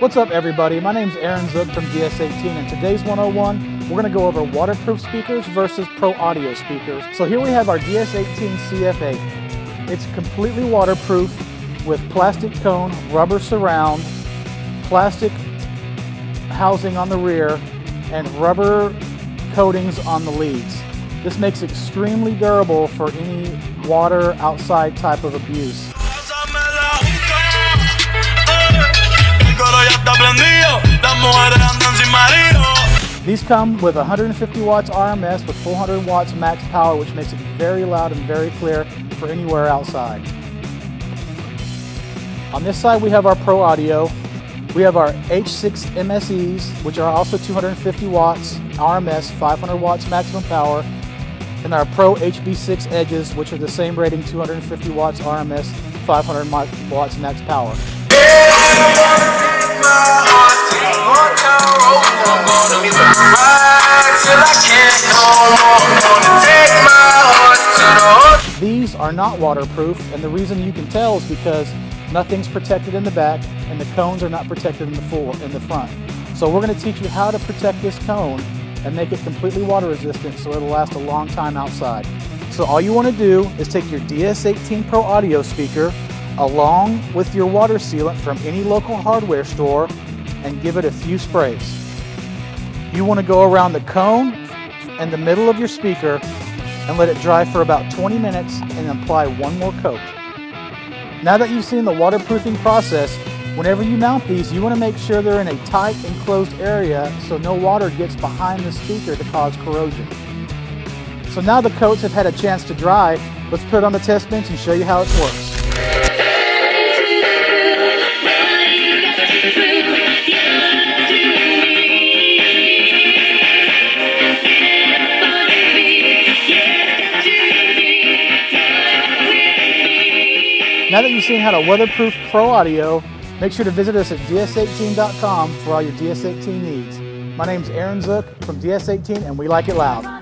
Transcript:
What's up everybody, my name's Aaron Zook from DS18 and today's 101, we're going to go over waterproof speakers versus pro audio speakers. So here we have our DS18 CF8. It's completely waterproof with plastic cone, rubber surround, plastic housing on the rear, and rubber coatings on the leads. This makes it extremely durable for any water outside type of abuse. These come with 150 watts RMS with 400 watts max power, which makes it very loud and very clear for anywhere outside. On this side we have our Pro Audio. We have our H6 MSEs, which are also 250 watts RMS, 500 watts maximum power, and our Pro HB6 Edges, which are the same rating, 250 watts RMS, 500 watts max power. These are not waterproof, and the reason you can tell is because nothing's protected in the back and the cones are not protected in the front. So we're going to teach you how to protect this cone and make it completely water resistant so it'll last a long time outside. So all you want to do is take your DS18 Pro Audio speaker along with your water sealant from any local hardware store and give it a few sprays. You want to go around the cone and the middle of your speaker and let it dry for about 20 minutes and apply one more coat. Now that you've seen the waterproofing process, whenever you mount these, you want to make sure they're in a tight enclosed area so no water gets behind the speaker to cause corrosion. So now the coats have had a chance to dry, let's put it on the test bench and show you how it works. Now that you've seen how to weatherproof Pro Audio, make sure to visit us at DS18.com for all your DS18 needs. My name's Aaron Zook from DS18 and we like it loud.